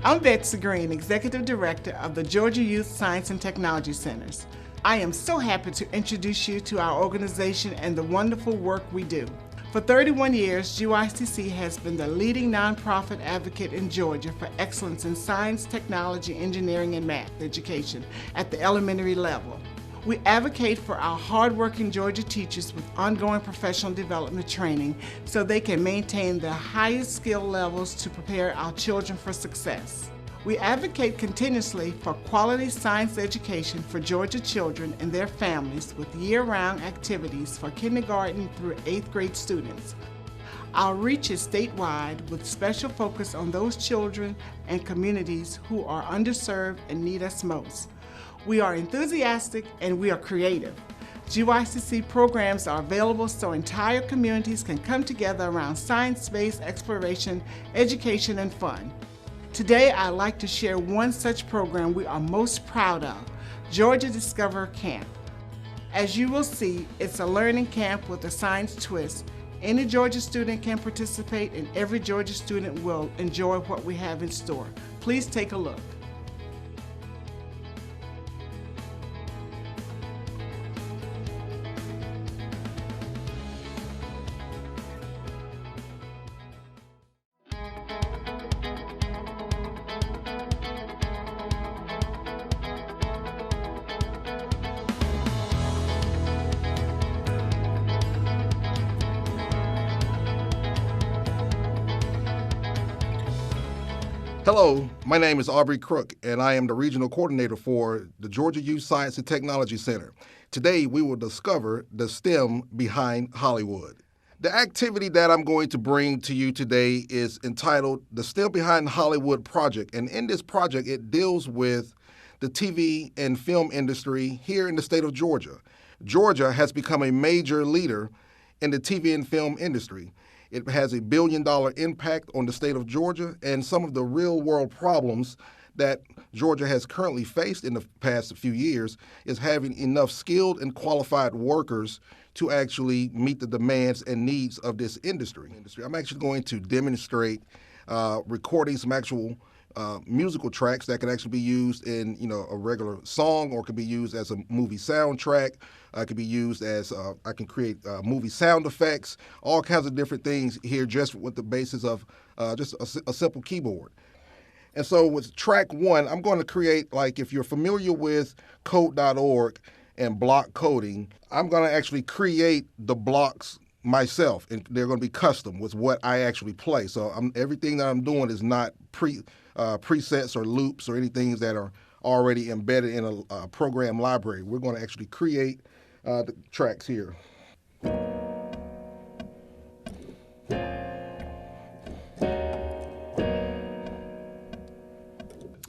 I'm Betsy Green, Executive Director of the Georgia Youth Science and Technology Centers. I am so happy to introduce you to our organization and the wonderful work we do. For 31 years, GYSTC has been the leading nonprofit advocate in Georgia for excellence in science, technology, engineering, and math education at the elementary level. We advocate for our hardworking Georgia teachers with ongoing professional development training so they can maintain the highest skill levels to prepare our children for success. We advocate continuously for quality science education for Georgia children and their families with year-round activities for kindergarten through 8th grade students. Our reach is statewide with special focus on those children and communities who are underserved and need us most. We are enthusiastic and we are creative. GYSTC programs are available so entire communities can come together around science-based exploration, education, and fun. Today, I'd like to share one such program we are most proud of, Georgia Discover Camp. As you will see, it's a learning camp with a science twist. Any Georgia student can participate and every Georgia student will enjoy what we have in store. Please take a look. Hello, my name is Aubrey Crook, and I am the Regional Coordinator for the Georgia Youth Science and Technology Center. Today, we will discover the STEM behind Hollywood. The activity that I'm going to bring to you today is entitled the STEM Behind Hollywood Project, and in this project, it deals with the TV and film industry here in the state of Georgia. Georgia has become a major leader in the TV and film industry. It has $1 billion impact on the state of Georgia, and some of the real-world problems that Georgia has currently faced in the past few years is having enough skilled and qualified workers to actually meet the demands and needs of this industry. I'm actually going to demonstrate recording some actual musical tracks that can actually be used in, a regular song, or can be used as a movie soundtrack. It can be used as I can create movie sound effects, all kinds of different things here, just with the basis of just a simple keyboard. And so with track one, I'm going to create, like, if you're familiar with code.org and block coding, I'm going to actually create the blocks myself, and they're going to be custom with what I actually play. So everything that I'm doing is not presets or loops or anything that are already embedded in a program library. We're going to actually create the tracks here.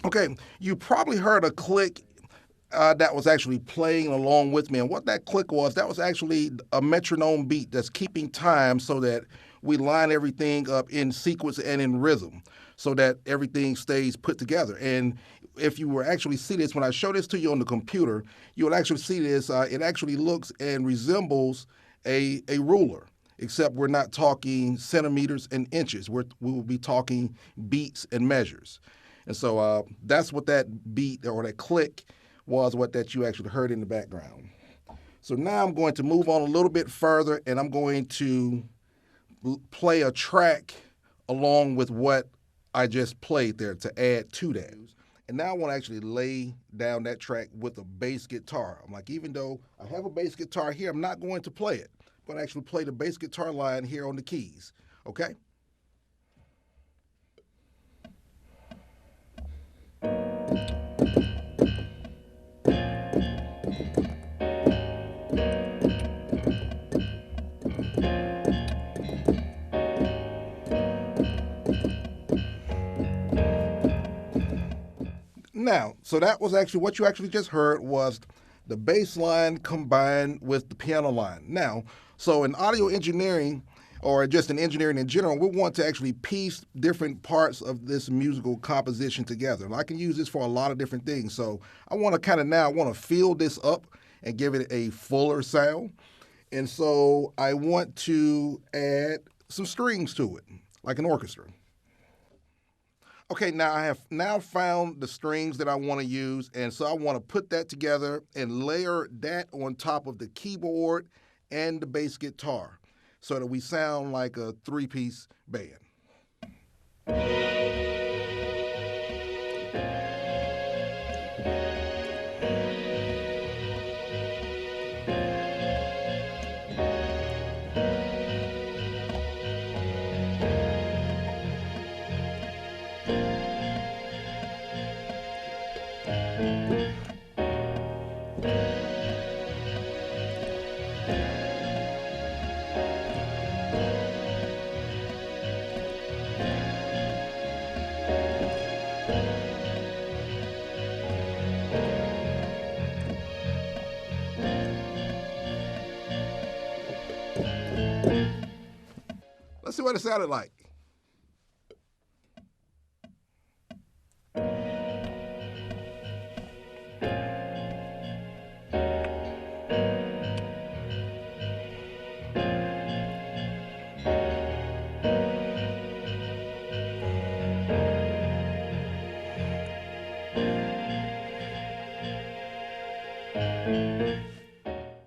Okay, you probably heard a click that was actually playing along with me. And what that click was, that was actually a metronome beat that's keeping time so that we line everything up in sequence and in rhythm so that everything stays put together. And if you were actually see this, when I show this to you on the computer, you will actually see this. It actually looks and resembles a ruler, except we're not talking centimeters and inches. We will be talking beats and measures. And so that's what that beat or that click was, what that you actually heard in the background. So now I'm going to move on a little bit further, and I'm going to play a track along with what I just played there to add to that. And now I want to actually lay down that track with a bass guitar. I'm like, even though I have a bass guitar here, I'm not going to play it. I'm going to actually play the bass guitar line here on the keys, okay? Now, so that was actually what you actually just heard was the bass line combined with the piano line. Now, so in audio engineering, or just in engineering in general, we want to actually piece different parts of this musical composition together. And I can use this for a lot of different things. So I want to fill this up and give it a fuller sound. And so I want to add some strings to it, like an orchestra. Okay, now I have now found the strings that I want to use, and so I want to put that together and layer that on top of the keyboard and the bass guitar so that we sound like a three-piece band. Let's see what it sounded like.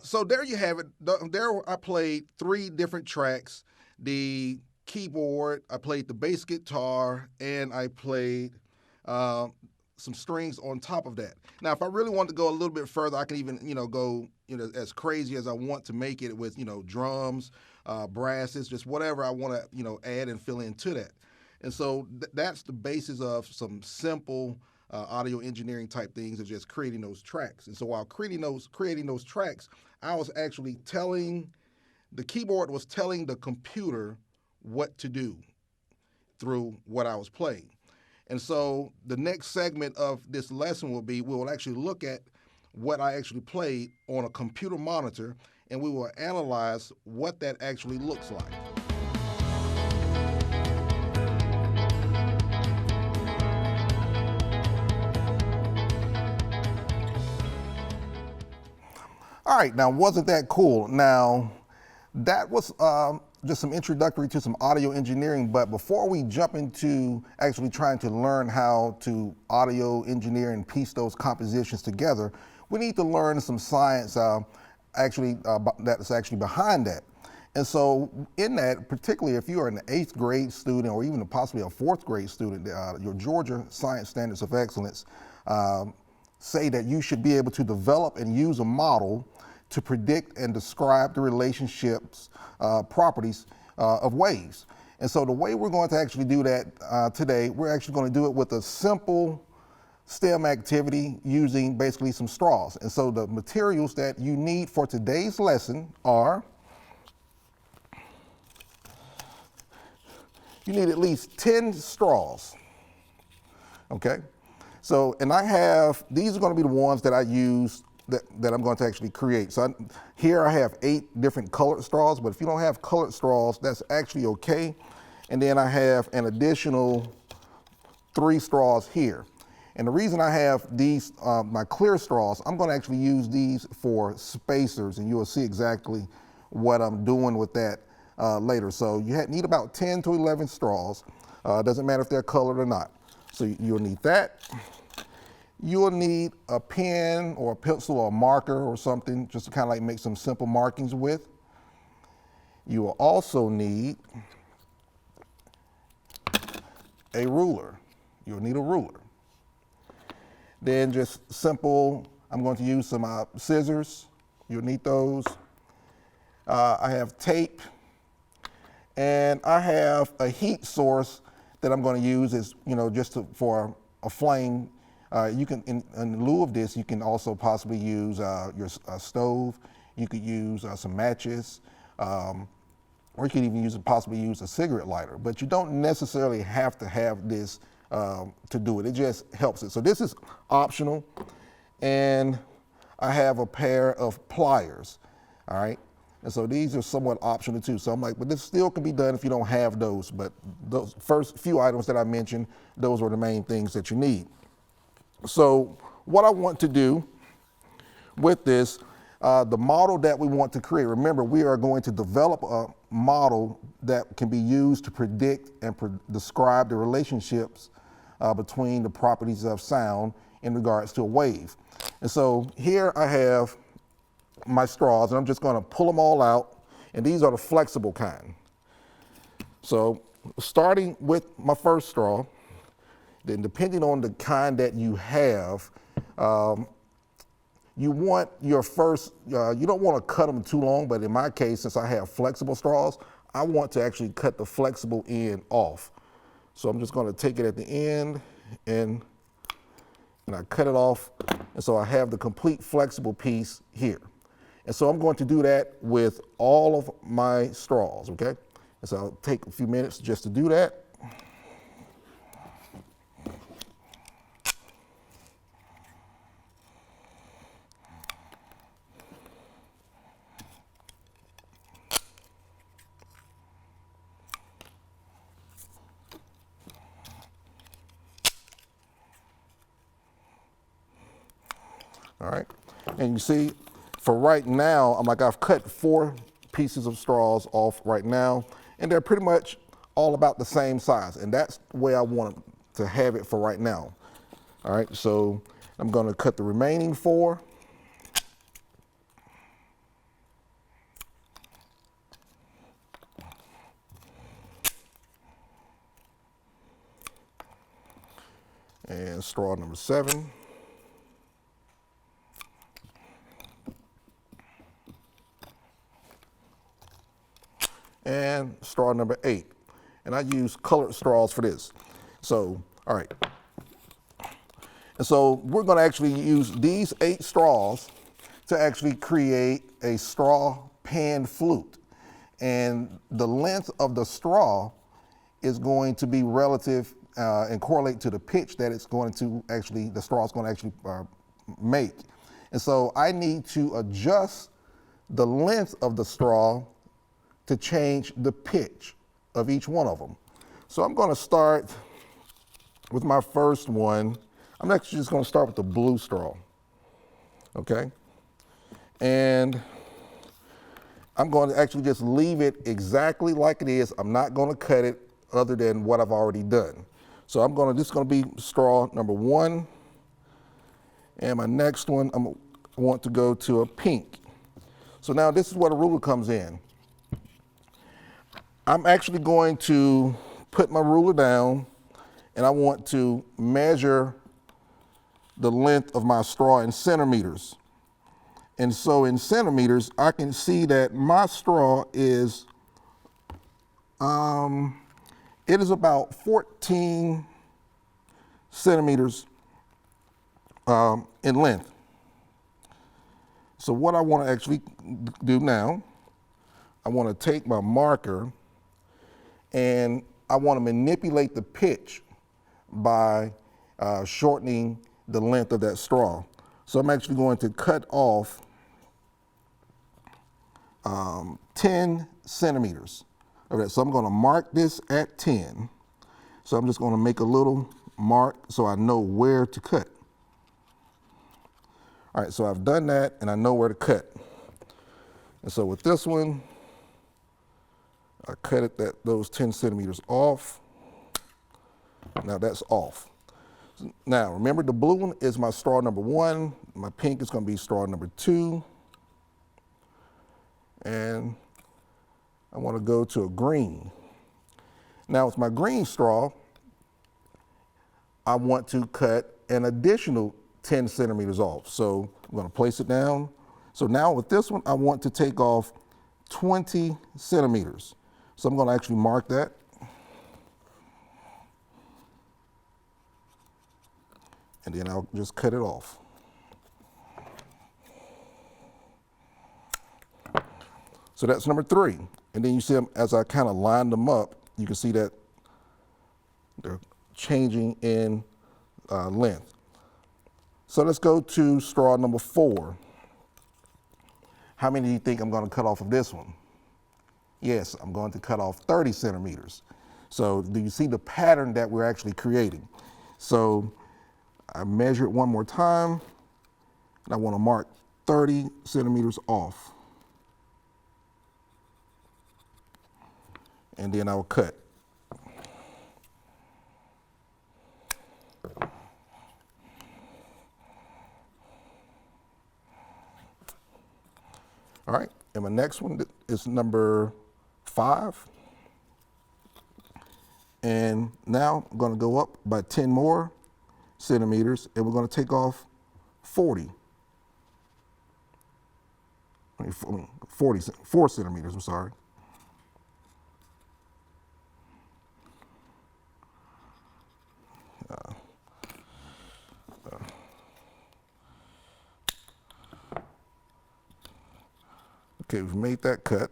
So there you have it. There I played 3 different tracks. The keyboard, I played the bass guitar, and I played some strings on top of that. Now, if I really want to go a little bit further, I can even, go, as crazy as I want to make it with, drums, brasses, just whatever I want to, add and fill into that. And so that's the basis of some simple audio engineering type things of just creating those tracks. And so while creating those tracks, I was actually the keyboard was telling the computer what to do through what I was playing. And so the next segment of this lesson we'll actually look at what I actually played on a computer monitor, and we will analyze what that actually looks like. All right, now wasn't that cool? Now, that was just some introductory to some audio engineering, but before we jump into actually trying to learn how to audio engineer and piece those compositions together, we need to learn some science that's actually behind that. And so in that, particularly if you are an 8th grade student or even possibly a 4th grade student, your Georgia Science Standards of Excellence say that you should be able to develop and use a model to predict and describe the relationships, properties of waves. And so the way we're going to actually do that today, we're actually going to do it with a simple STEM activity using basically some straws. And so the materials that you need for today's lesson are, you need at least 10 straws, okay? So, and these are going to be the ones that I use that I'm going to actually create. So here I have 8 different colored straws, but if you don't have colored straws, that's actually okay. And then I have an additional 3 straws here. And the reason I have these, my clear straws, I'm going to actually use these for spacers, and you will see exactly what I'm doing with that later. So you need about 10 to 11 straws. Doesn't matter if they're colored or not. So you'll need that. You'll need a pen or a pencil or a marker or something just to kind of like make some simple markings with. You will also need a ruler. You'll need a ruler. Then just simple, I'm going to use some scissors. You'll need those. I have tape, and I have a heat source that I'm going to use for a flame. You can, in lieu of this, you can also possibly use your stove. You could use some matches, or you could even possibly use a cigarette lighter. But you don't necessarily have to have this to do it. It just helps it. So this is optional, and I have a pair of pliers. All right. And so these are somewhat optional too. So I'm like, but this still can be done if you don't have those. But those first few items that I mentioned, those are the main things that you need. So what I want to do with this, the model that we want to create, remember we are going to develop a model that can be used to predict and describe the relationships between the properties of sound in regards to a wave. And so here I have my straws, and I'm just going to pull them all out, and these are the flexible kind. So starting with my first straw, then depending on the kind that you have, you want your first, you don't want to cut them too long, but in my case, since I have flexible straws, I want to actually cut the flexible end off. So I'm just going to take it at the end and I cut it off, and so I have the complete flexible piece here. And so I'm going to do that with all of my straws, okay? And so I'll take a few minutes just to do that. All right, and you see, for right now, I've cut 4 pieces of straws off right now, and they're pretty much all about the same size, and that's the way I want to have it for right now. All right, so I'm gonna cut the remaining 4. And straw number 7. And straw number 8. And I use colored straws for this. So, all right. And so we're going to actually use these 8 straws to actually create a straw pan flute. And the length of the straw is going to be relative and correlate to the pitch that it's going to actually, the straw is going to actually make. And so I need to adjust the length of the straw to change the pitch of each one of them. So I'm going to start with my first one. I'm actually just going to start with the blue straw, okay? And I'm going to actually just leave it exactly like it is. I'm not going to cut it other than what I've already done. So this is going to be straw number 1. And my next one, I want to go to a pink. So now this is where the ruler comes in. I'm actually going to put my ruler down, and I want to measure the length of my straw in centimeters. And so in centimeters, I can see that my straw is, it is about 14 centimeters in length. So what I want to actually do now, I want to take my marker and I want to manipulate the pitch by shortening the length of that straw. So I'm actually going to cut off 10 centimeters of that. So I'm going to mark this at 10. So I'm just going to make a little mark so I know where to cut. All right, so I've done that and I know where to cut. And so with this one, I cut it those 10 centimeters off. Now that's off. Now remember, the blue one is my straw number 1. My pink is going to be straw number 2. And I want to go to a green. Now with my green straw, I want to cut an additional 10 centimeters off. So I'm going to place it down. So now with this one, I want to take off 20 centimeters. So I'm going to actually mark that. And then I'll just cut it off. So that's number 3. And then you see them, as I kind of line them up, you can see that they're changing in length. So let's go to straw number 4. How many do you think I'm going to cut off of this one? Yes, I'm going to cut off 30 centimeters. So do you see the pattern that we're actually creating? So I measure it one more time, and I want to mark 30 centimeters off. And then I'll cut. And my next one is number 5. And now I'm going to go up by 10 more centimeters, and we're going to take off 4 centimeters, I'm sorry. Okay, we've made that cut.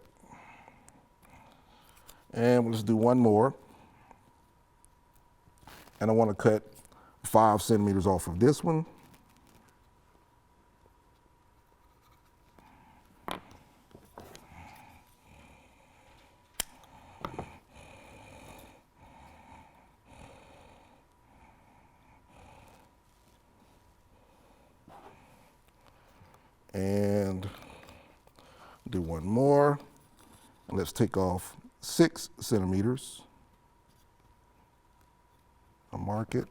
And let's do one more. And I want to cut 5 centimeters off of this one. And do one more. And let's take off 6 centimeters. I'll mark it.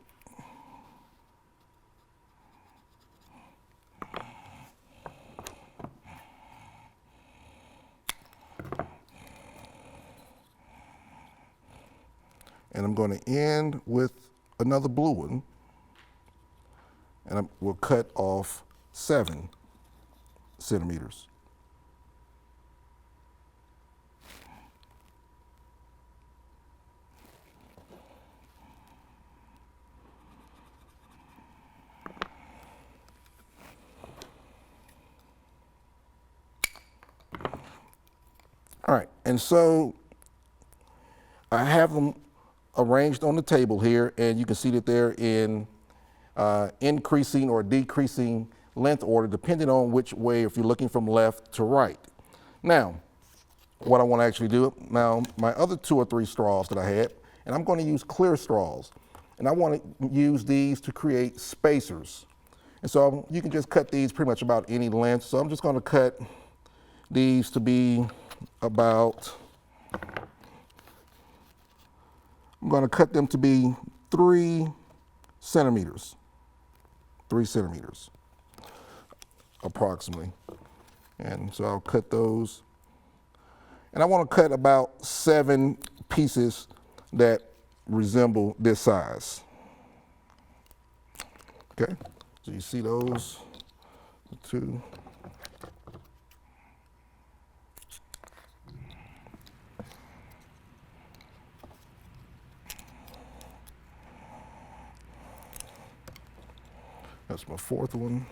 And I'm going to end with another blue one. And we'll cut off 7 centimeters. All right, and so I have them arranged on the table here, and you can see that they're in increasing or decreasing length order, depending on which way, if you're looking from left to right. Now, what I want to actually do, now my other 2 or 3 straws that I had, and I'm going to use clear straws, and I want to use these to create spacers. And so you can just cut these pretty much about any length. So I'm just going to cut these to be about, I'm going to cut them to be 3 centimeters. 3 centimeters, approximately. And so I'll cut those. And I want to cut about 7 pieces that resemble this size. Okay, so you see those 2. That's my 4th one.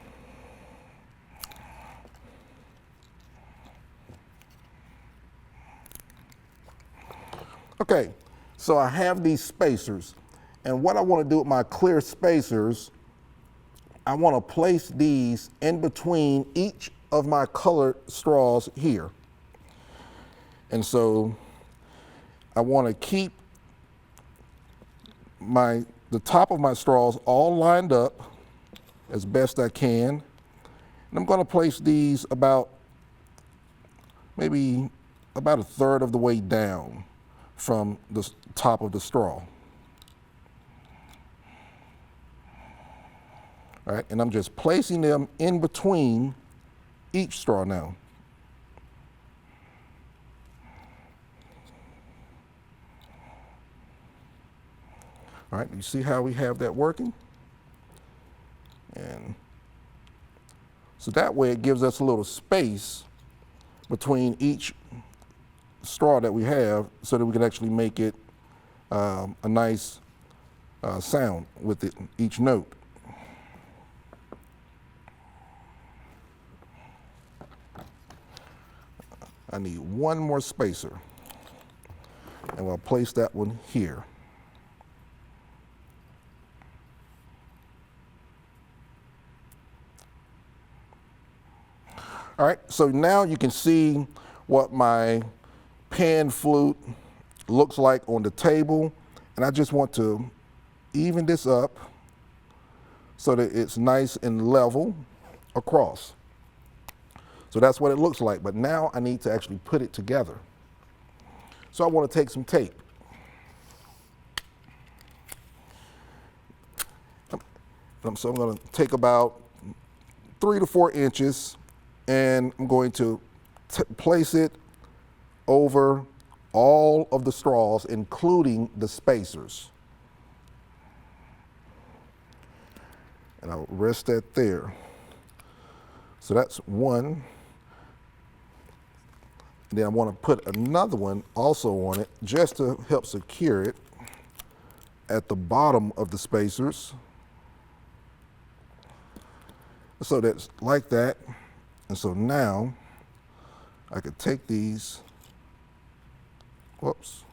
Okay, so I have these spacers, and what I want to do with my clear spacers, I want to place these in between each of my colored straws here. And so I want to keep the top of my straws all lined up as best I can. And I'm going to place these maybe about 1/3 of the way down from the top of the straw. All right, and I'm just placing them in between each straw now. All right, you see how we have that working? And so that way it gives us a little space between each straw that we have so that we can actually make it a nice sound with it, each note. I need one more spacer, and we'll place that one here. All right, so now you can see what my pan flute looks like on the table, and I just want to even this up so that it's nice and level across. So that's what it looks like, but now I need to actually put it together. So I want to take some tape. So I'm going to take about 3 to 4 inches, and I'm going to place it over all of the straws, including the spacers. And I'll rest that there. So that's one. Then I want to put another one also on it just to help secure it at the bottom of the spacers. So that's like that. And so now I could take these, whoops,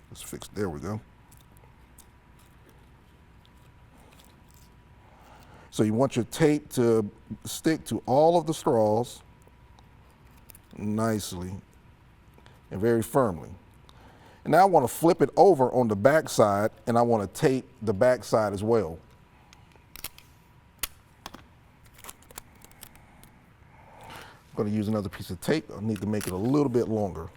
let's fix, there we go. So you want your tape to stick to all of the straws nicely and very firmly. And now I want to flip it over on the back side, and I want to tape the back side as well. I'm going to use another piece of tape. I need to make it a little bit longer.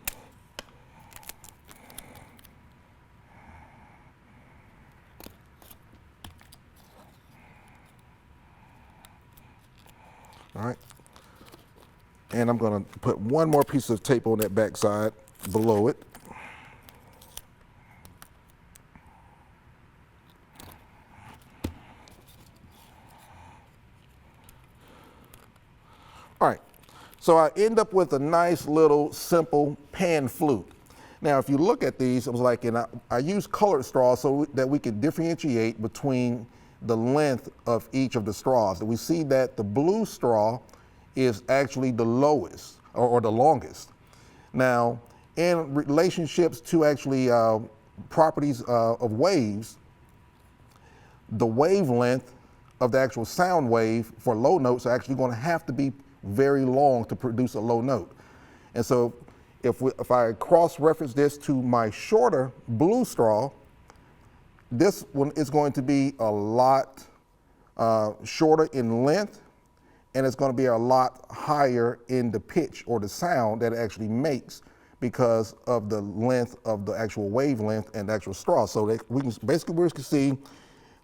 All right. And I'm going to put one more piece of tape on that back side below it. All right, so I end up with a nice little simple pan flute. Now, if you look at these, it was like, and I use colored straws so that we can differentiate between the length of each of the straws. And we see that the blue straw is actually the lowest or the longest. Now, in relationships to actually properties of waves, the wavelength of the actual sound wave for low notes are actually going to have to be very long to produce a low note. And so if I cross-reference this to my shorter blue straw, this one is going to be a lot shorter in length, and it's going to be a lot higher in the pitch or the sound that it actually makes because of the length of the actual wavelength and the actual straw. So we can see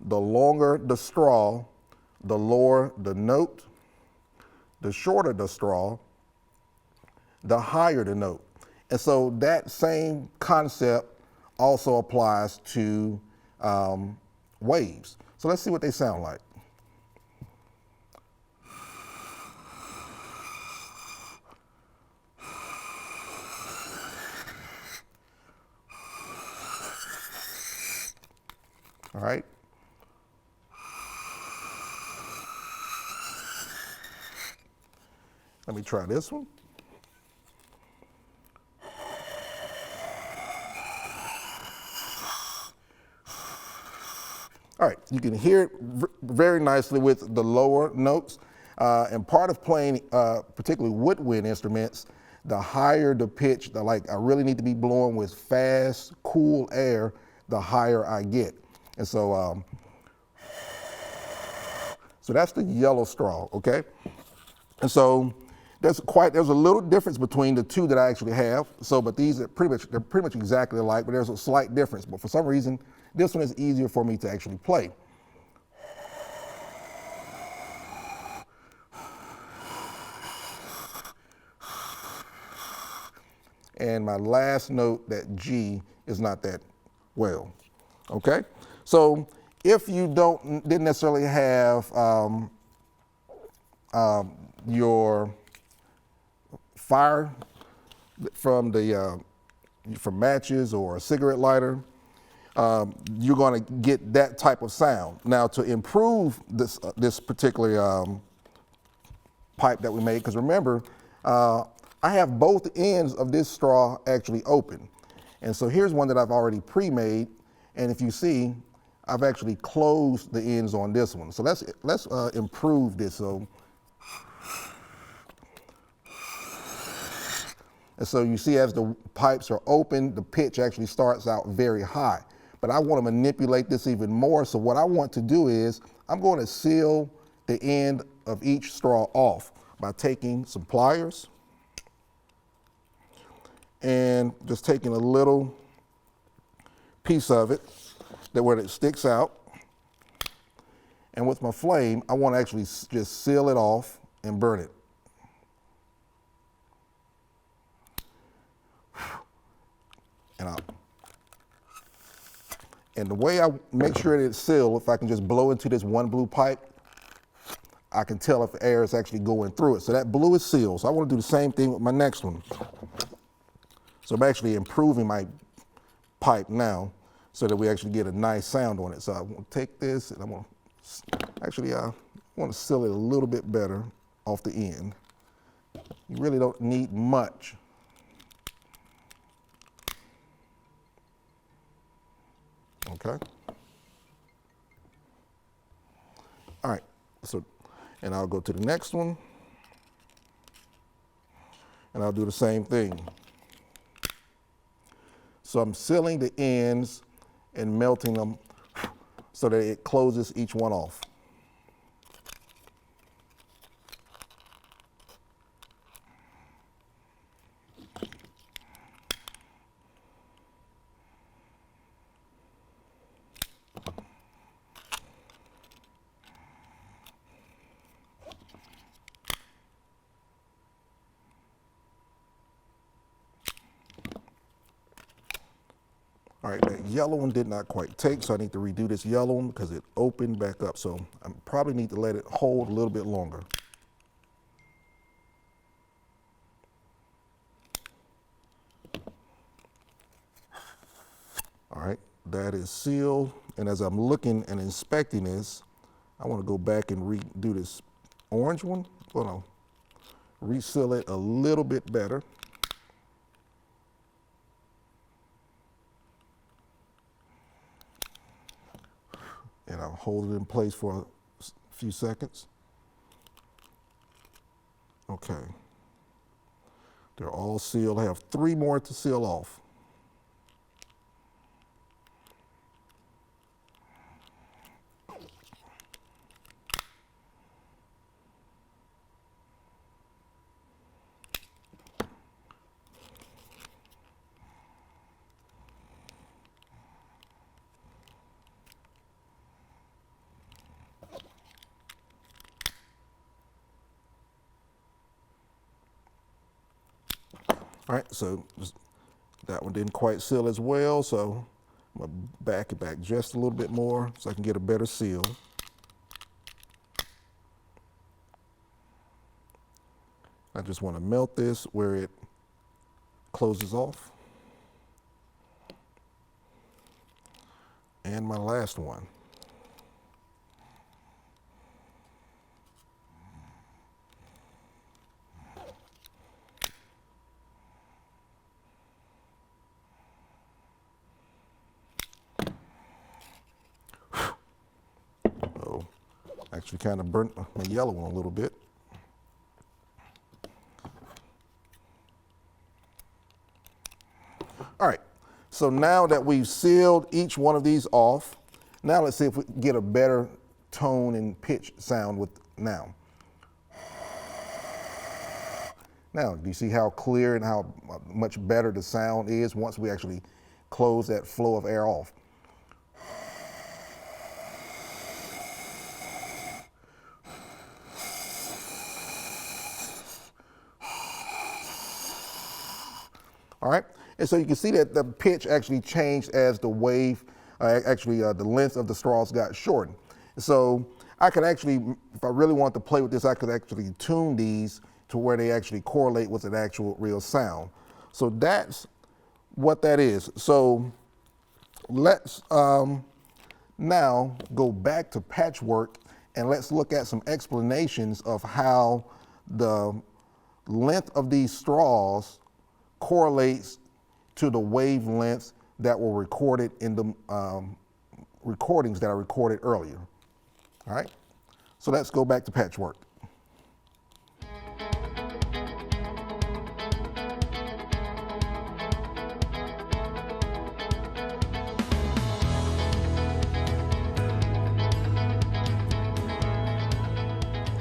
the longer the straw, the lower the note, the shorter the straw, the higher the note. And so that same concept also applies to waves. So let's see what they sound like. All right. Let me try this one. All right, you can hear it very nicely with the lower notes. And part of playing particularly woodwind instruments, the higher the pitch, I really need to be blowing with fast, cool air, the higher I get. And so, so that's the yellow straw, okay? And so there's a little difference between the two that I actually have. So, but they're pretty much exactly alike, but there's a slight difference. But for some reason, this one is easier for me to actually play. And my last note, that G, is not that well, okay? So if you didn't necessarily have your fire from matches or a cigarette lighter, you're going to get that type of sound. Now, to improve this particular pipe that we made, because remember, I have both ends of this straw actually open. And so here's one that I've already pre-made, and if you see, I've actually closed the ends on this one. So let's improve this. So, and so you see, as the pipes are open, the pitch actually starts out very high. But I want to manipulate this even more. So what I want to do is I'm going to seal the end of each straw off by taking some pliers and just taking a little piece of it where it sticks out. And with my flame, I want to actually just seal it off and burn it. And the way I make sure that it's sealed, if I can just blow into this one blue pipe, I can tell if air is actually going through it. So that blue is sealed. So I want to do the same thing with my next one. So I'm actually improving my pipe now so that we actually get a nice sound on it. So I want to take this and I'm going to, actually I want to seal it a little bit better off the end. You really don't need much. Okay. All right, so, and I'll go to the next one, and I'll do the same thing. So I'm sealing the ends and melting them so that it closes each one off. All right, that yellow one did not quite take, so I need to redo this yellow one because it opened back up. So I probably need to let it hold a little bit longer. All right, that is sealed. And as I'm looking and inspecting this, I want to go back and redo this orange one. Well, no, reseal it a little bit better. And I'll hold it in place for a few seconds. Okay. They're all sealed. I have 3 more to seal off. All right, so that one didn't quite seal as well, so I'm gonna back it back just a little bit more so I can get a better seal. I just want to melt this where it closes off. And my last one. Actually kind of burnt my yellow one a little bit. All right, so now that we've sealed each one of these off, now let's see if we can get a better tone and pitch sound with now. Now, do you see how clear and how much better the sound is once we actually close that flow of air off? All right, and so you can see that the pitch actually changed as the wave, the length of the straws got shortened. So I could actually, if I really want to play with this, I could actually tune these to where they actually correlate with an actual real sound. So that's what that is. So let's now go back to patchwork and let's look at some explanations of how the length of these straws correlates to the wavelengths that were recorded in the recordings that I recorded earlier. All right, so let's go back to patchwork.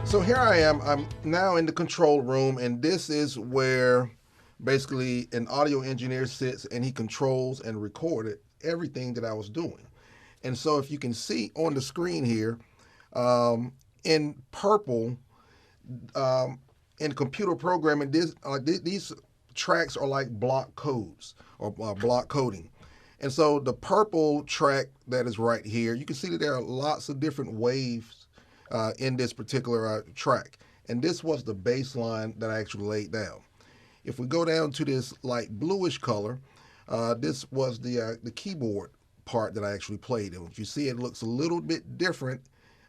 So here I am, I'm now in the control room, and this is where basically an audio engineer sits and he controls and recorded everything that I was doing. And so if you can see on the screen here, in purple, in computer programming, these tracks are like block codes or block coding. And so the purple track that is right here, you can see that there are lots of different waves in this particular track. And this was the bass line that I actually laid down. If we go down to this light bluish color, this was the keyboard part that I actually played. And if you see, it looks a little bit different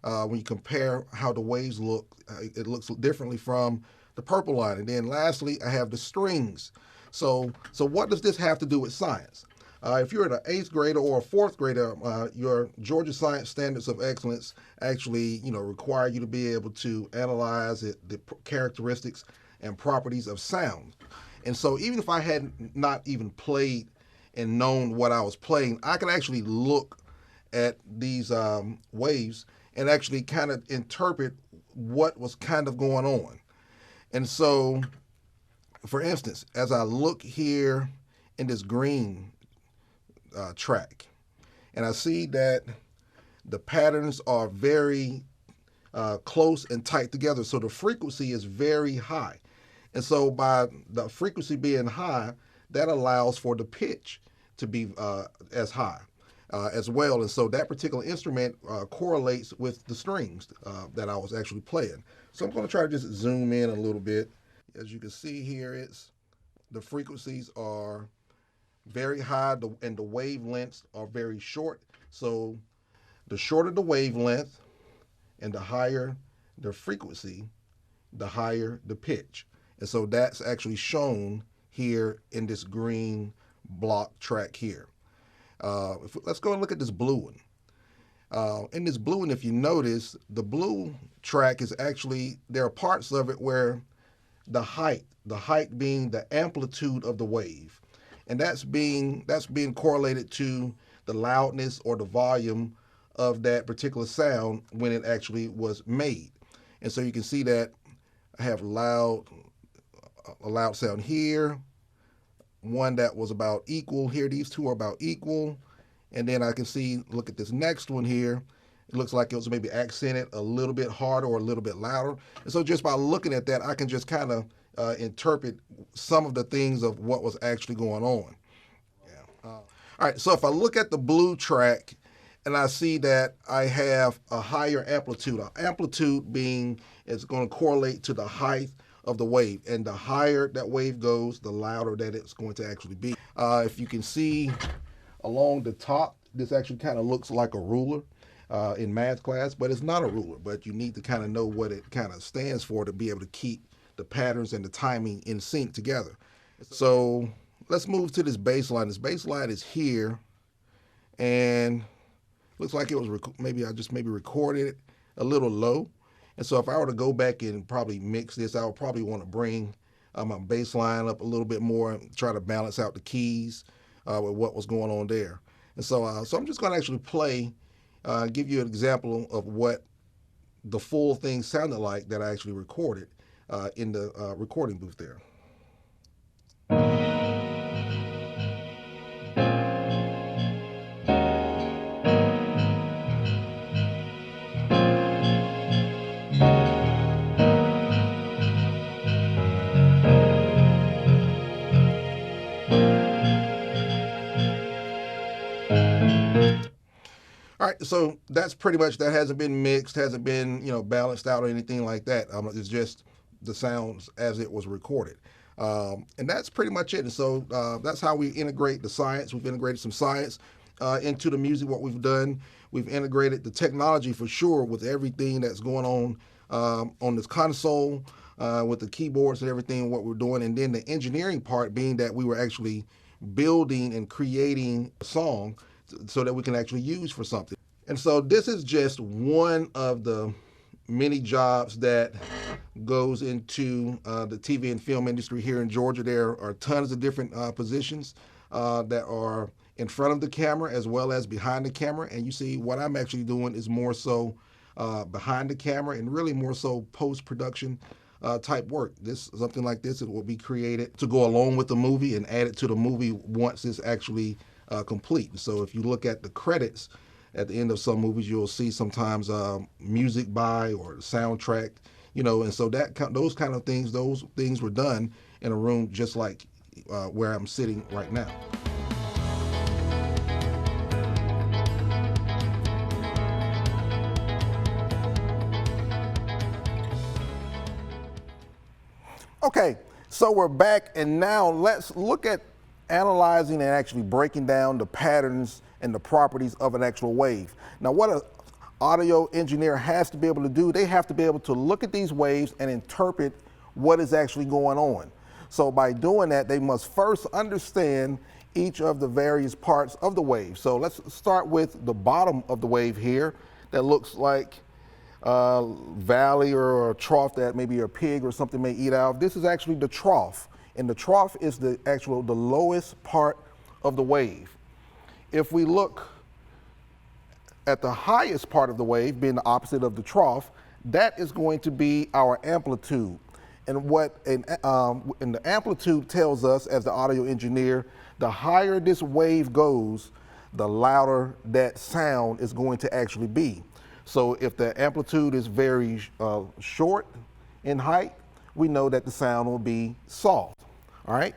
when you compare how the waves look. It looks differently from the purple line. And then lastly, I have the strings. So what does this have to do with science? If you're an 8th grader or a 4th grader, your Georgia Science Standards of Excellence actually, require you to be able to analyze the characteristics and properties of sound. And so even if I had not even played and known what I was playing, I could actually look at these waves and actually kind of interpret what was kind of going on. And so, for instance, as I look here in this green track, and I see that the patterns are very close and tight together, so the frequency is very high. And so by the frequency being high, that allows for the pitch to be as high as well. And so that particular instrument correlates with the strings that I was actually playing. So I'm going to try to just zoom in a little bit. As you can see here, the frequencies are very high and the wavelengths are very short. So the shorter the wavelength and the higher the frequency, the higher the pitch. And so that's actually shown here in this green block track here. Let's go and look at this blue one. In this blue one, if you notice, the blue track is actually, there are parts of it where the height being the amplitude of the wave. And that's being correlated to the loudness or the volume of that particular sound when it actually was made. And so you can see that I have a loud sound here, one that was about equal here. These two are about equal. And then I can see, look at this next one here. It looks like it was maybe accented a little bit harder or a little bit louder. And so just by looking at that, I can just kind of interpret some of the things of what was actually going on. Yeah. All right, so if I look at the blue track and I see that I have a higher amplitude, amplitude being it's going to correlate to the height of the wave, and the higher that wave goes, the louder that it's going to actually be. If you can see along the top, this actually kind of looks like a ruler in math class, but it's not a ruler, but you need to kind of know what it kind of stands for to be able to keep the patterns and the timing in sync together. So let's move to this bass line. This bass line is here, and looks like it was maybe recorded it a little low. And so if I were to go back and probably mix this, I would probably want to bring my bass line up a little bit more and try to balance out the keys with what was going on there. And so I'm just going to actually play, give you an example of what the full thing sounded like that I actually recorded in the recording booth there. All right, so that's pretty much, that hasn't been mixed, hasn't been, balanced out or anything like that. It's just the sounds as it was recorded. And that's pretty much it. And so that's how we integrate the science. We've integrated some science into the music, what we've done. We've integrated the technology for sure with everything that's going on this console, with the keyboards and everything, what we're doing. And then the engineering part being that we were actually building and creating a song so that we can actually use for something. And so this is just one of the many jobs that goes into the TV and film industry here in Georgia. There are tons of different positions that are in front of the camera as well as behind the camera. And you see what I'm actually doing is more so behind the camera and really more so post-production type work. Something like this, it will be created to go along with the movie and added to the movie once it's actually complete. So if you look at the credits at the end of some movies, you'll see sometimes music by or soundtrack, and so those kind of things, those things were done in a room just like where I'm sitting right now. Okay, so we're back, and now let's look at analyzing and actually breaking down the patterns and the properties of an actual wave. Now, what an audio engineer has to be able to do, they have to be able to look at these waves and interpret what is actually going on. So by doing that, they must first understand each of the various parts of the wave. So let's start with the bottom of the wave here that looks like valley or a trough that maybe a pig or something may eat out of. This is actually the trough, and the trough is the lowest part of the wave. If we look at the highest part of the wave, being the opposite of the trough, that is going to be our amplitude. And the amplitude tells us, as the audio engineer, the higher this wave goes, the louder that sound is going to actually be. So if the amplitude is very short in height, we know that the sound will be soft, all right?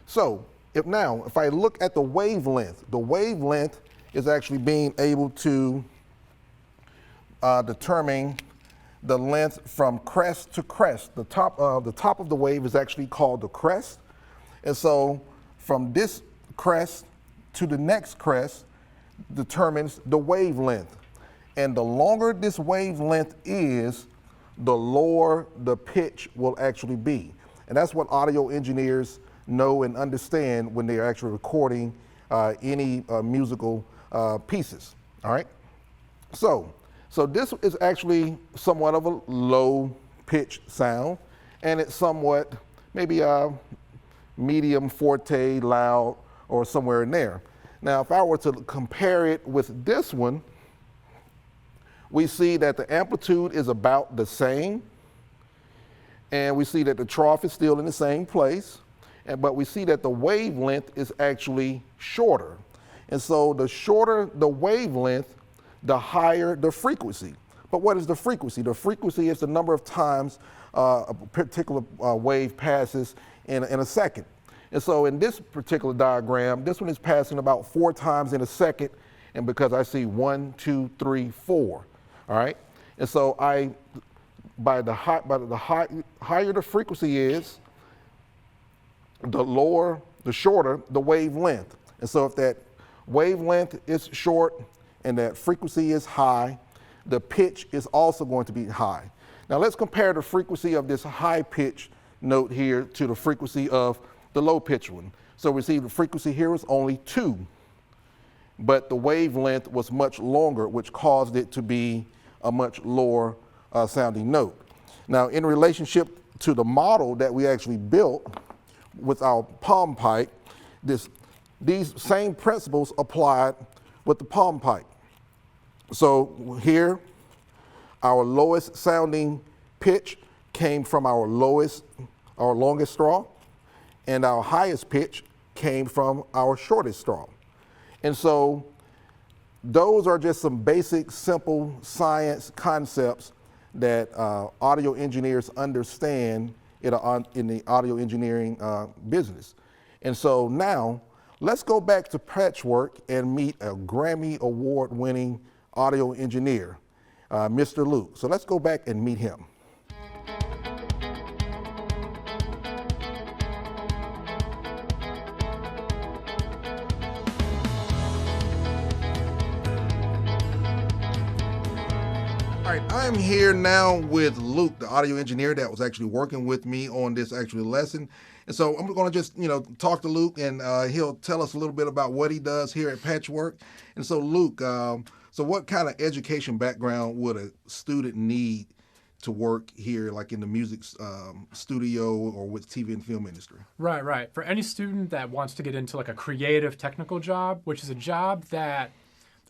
So if I look at the wavelength is actually being able to determine the length from crest to crest. The top of the wave is actually called the crest. And so from this crest to the next crest determines the wavelength. And the longer this wavelength is, the lower the pitch will actually be. And that's what audio engineers know and understand when they're actually recording any musical pieces, all right? So this is actually somewhat of a low pitch sound, and it's somewhat maybe a medium, forte, loud, or somewhere in there. Now, if I were to compare it with this one, we see that the amplitude is about the same, and we see that the trough is still in the same place, but we see that the wavelength is actually shorter. And so the shorter the wavelength, the higher the frequency. But what is the frequency? The frequency is the number of times a particular wave passes in a second. And so in this particular diagram, this one is passing about 4 times in a second, and because I see 1, 2, 3, 4. All right, and so higher the frequency is, the shorter the wavelength. And so if that wavelength is short and that frequency is high, the pitch is also going to be high. Now let's compare the frequency of this high pitch note here to the frequency of the low pitch one. So we see the frequency here is only 2, but the wavelength was much longer, which caused it to be a much lower sounding note. Now, in relationship to the model that we actually built with our palm pipe, these same principles applied with the palm pipe. So here, our lowest sounding pitch came from our longest straw, and our highest pitch came from our shortest straw. And so those are just some basic, simple science concepts that audio engineers understand in the audio engineering business. And so now, let's go back to Patchwork and meet a Grammy Award-winning audio engineer, Mr. Luke. So let's go back and meet him. All right, I'm here now with Luke, the audio engineer that was actually working with me on this actual lesson. And so I'm going to just, talk to Luke, and he'll tell us a little bit about what he does here at Patchwork. And so Luke, so what kind of education background would a student need to work here, like in the music studio or with TV and film industry? Right. For any student that wants to get into like a creative technical job, which is a job that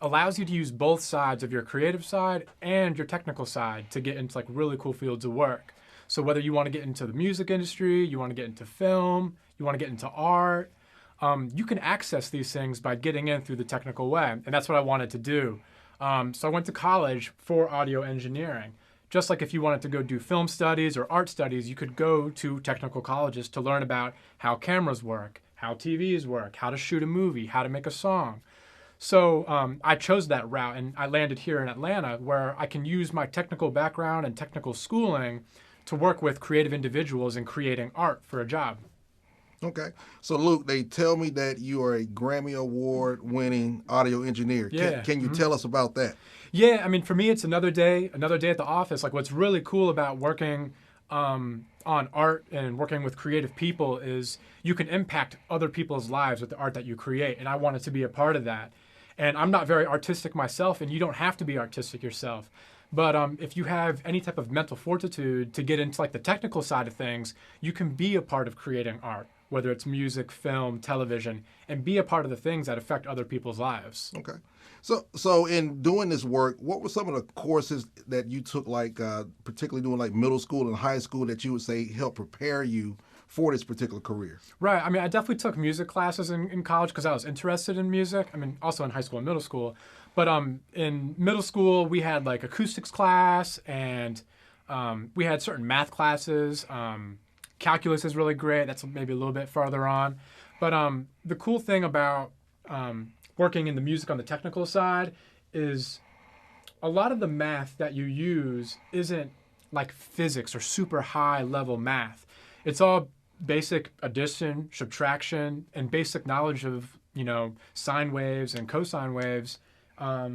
allows you to use both sides of your creative side and your technical side to get into like really cool fields of work. So whether you want to get into the music industry, you want to get into film, you want to get into art, you can access these things by getting in through the technical way. And that's what I wanted to do. So I went to college for audio engineering. Just like if you wanted to go do film studies or art studies, you could go to technical colleges to learn about how cameras work, how TVs work, how to shoot a movie, how to make a song. So I chose that route, and I landed here in Atlanta, where I can use my technical background and technical schooling to work with creative individuals in creating art for a job. Okay. So, Luke, they tell me that you are a Grammy Award-winning audio engineer. Yeah. Can you tell us about that? Yeah, I mean, for me, it's another day at the office. Like, what's really cool about working on art and working with creative people is you can impact other people's lives with the art that you create, and I wanted to be a part of that. And I'm not very artistic myself, and you don't have to be artistic yourself. But if you have any type of mental fortitude to get into like the technical side of things, you can be a part of creating art, whether it's music, film, television, and be a part of the things that affect other people's lives. Okay. So in doing this work, what were some of the courses that you took, like particularly doing like middle school and high school, that you would say help prepare you for this particular career? Right. I mean, I definitely took music classes in college because I was interested in music. I mean, also in high school and middle school. But in middle school, we had like acoustics class, and we had certain math classes. Calculus is really great. That's maybe a little bit farther on. But the cool thing about working in the music on the technical side is a lot of the math that you use isn't like physics or super high level math. It's all basic addition, subtraction, and basic knowledge of, sine waves and cosine waves. Let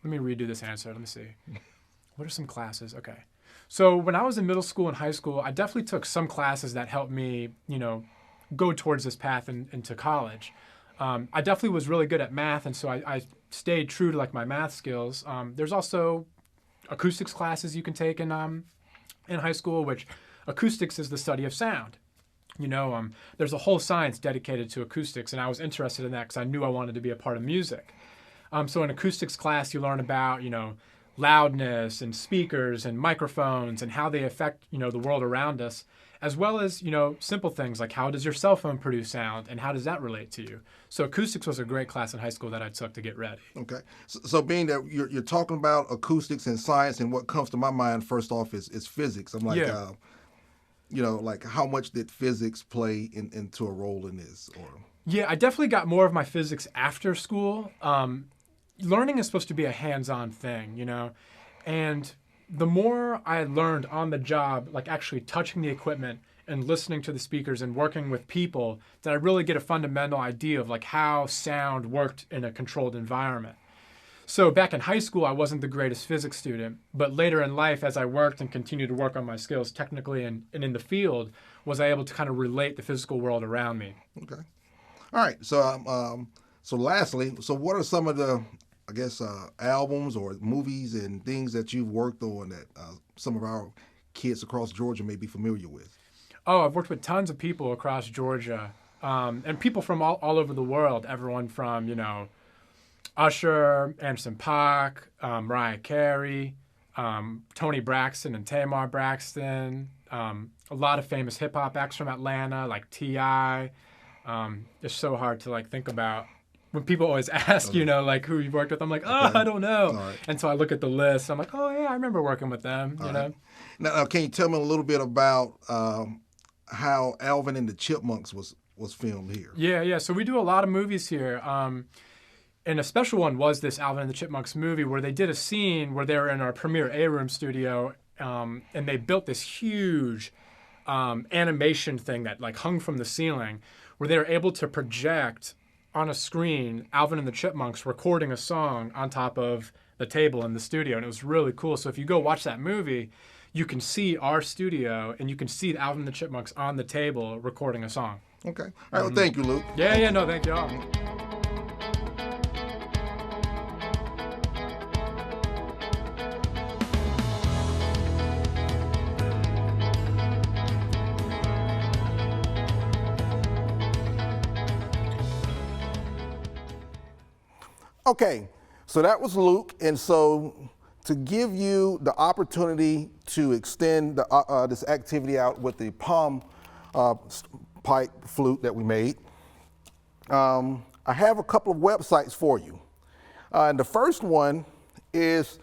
me redo this answer. Let me see. What are some classes? Okay. So when I was in middle school and high school, I definitely took some classes that helped me, go towards this path into college. I definitely was really good at math, and so I stayed true to like my math skills. There's also acoustics classes you can take in high school, which acoustics is the study of sound. There's a whole science dedicated to acoustics, and I was interested in that because I knew I wanted to be a part of music. So in acoustics class, you learn about, loudness and speakers and microphones and how they affect, the world around us, as well as, simple things like how does your cell phone produce sound and how does that relate to you? So acoustics was a great class in high school that I took to get ready. Okay. So being that you're talking about acoustics and science, and what comes to my mind first off is physics. I'm like, yeah. Like how much did physics play into a role in this? Or Yeah, I definitely got more of my physics after school. Learning is supposed to be a hands-on thing, and the more I learned on the job, like actually touching the equipment and listening to the speakers and working with people, that I really get a fundamental idea of like how sound worked in a controlled environment. So back in high school, I wasn't the greatest physics student, but later in life, as I worked and continued to work on my skills technically and in the field, was I able to kind of relate the physical world around me. Okay. All right. So lastly, what are some of the albums or movies and things that you've worked on that some of our kids across Georgia may be familiar with? Oh, I've worked with tons of people across Georgia, and people from all over the world. Everyone from, Usher, Anderson .Paak, Mariah Carey, Tony Braxton and Tamar Braxton, a lot of famous hip-hop acts from Atlanta, like T.I. It's so hard to, like, think about. When people always ask, like who you've worked with, I'm like, I don't know. Right. And so I look at the list. I'm like, oh, yeah, I remember working with them, you know. Now, can you tell me a little bit about how Alvin and the Chipmunks was filmed here? Yeah. So we do a lot of movies here. And a special one was this Alvin and the Chipmunks movie where they did a scene where they were in our Premiere A-Room studio, and they built this huge animation thing that like hung from the ceiling where they were able to project on a screen Alvin and the Chipmunks recording a song on top of the table in the studio, and it was really cool. So if you go watch that movie, you can see our studio and you can see Alvin and the Chipmunks on the table recording a song. Okay. All right. Well, thank you, Luke. Yeah. No, thank you all. Okay, so that was Luke, and so to give you the opportunity to extend this activity out with the palm pipe flute that we made, I have a couple of websites for you. And the first one is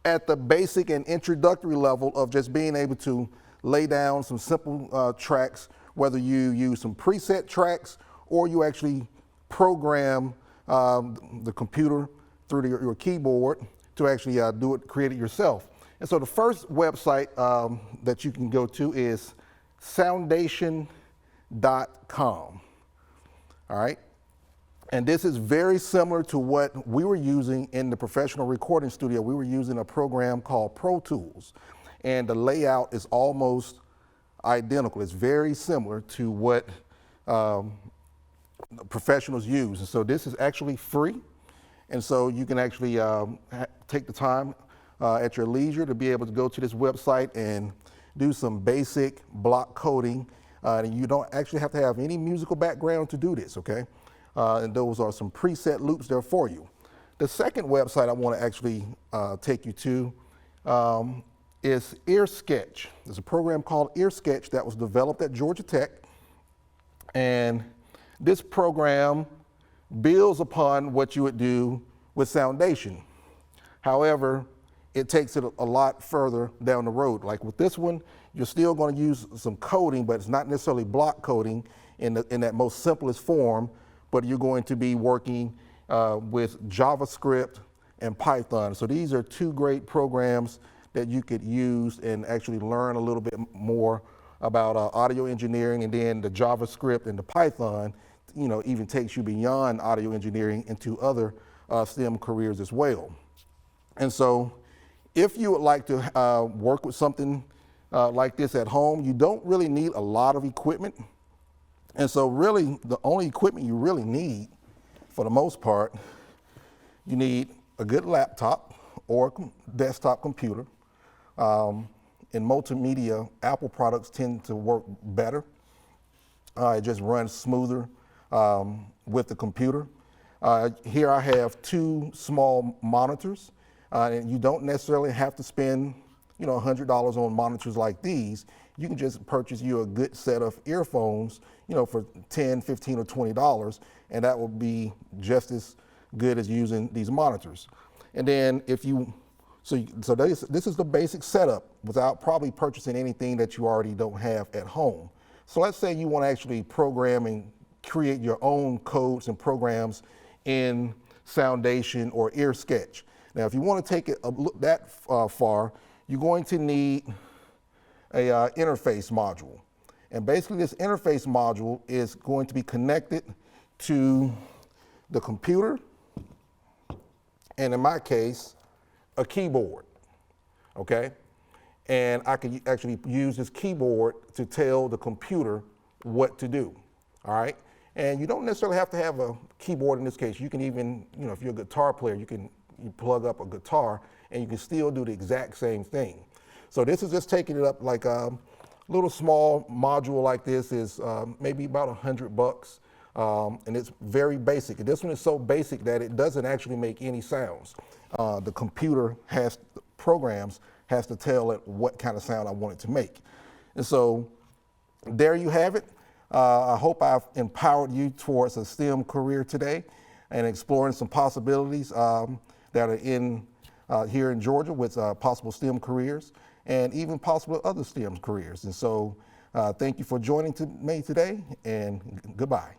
at the basic and introductory level of just being able to lay down some simple tracks, whether you use some preset tracks or you actually program the computer through your keyboard to actually create it yourself. And so the first website that you can go to is soundation.com. All right. And this is very similar to what we were using in the professional recording studio. We were using a program called Pro Tools, and the layout is almost identical. It's very similar to what professionals use. And so this is actually free. And so you can actually take the time at your leisure to be able to go to this website and do some basic block coding. And you don't actually have to have any musical background to do this, okay? And those are some preset loops there for you. The second website I want to actually take you to is EarSketch. There's a program called EarSketch that was developed at Georgia Tech. And this program builds upon what you would do with Soundation. However, it takes it a lot further down the road. Like with this one, you're still going to use some coding, but it's not necessarily block coding in that most simplest form, but you're going to be working with JavaScript and Python. So these are two great programs that you could use and actually learn a little bit more about audio engineering. And then the JavaScript and the Python, you know, even takes you beyond audio engineering into other STEM careers as well. And so if you would like to work with something like this at home, you don't really need a lot of equipment. And so really the only equipment you really need, for the most part, you need a good laptop or desktop computer. In multimedia, Apple products tend to work better. It just runs smoother with the computer. Here I have two small monitors, and you don't necessarily have to spend, you know, $100 on monitors like these. You can just purchase you a good set of earphones, you know, for $10, $15, or $20, and that will be just as good as using these monitors. And then if you, so this is the basic setup without probably purchasing anything that you already don't have at home. So let's say you want to actually program and create your own codes and programs in Soundation or EarSketch. Now, if you want to take it that far, you're going to need a interface module. And basically this interface module is going to be connected to the computer, and in my case, a keyboard, okay? And I can actually use this keyboard to tell the computer what to do, all right? And you don't necessarily have to have a keyboard in this case. You can even, you know, if you're a guitar player, you plug up a guitar and you can still do the exact same thing. So this is just taking it up like a little small module like this is maybe about $100. And it's very basic. And this one is so basic that it doesn't actually make any sounds. The computer programs has to tell it what kind of sound I want it to make. And so there you have it. I hope I've empowered you towards a STEM career today and exploring some possibilities that are in here in Georgia with possible STEM careers and even possible other STEM careers. And so thank you for joining me today, and goodbye.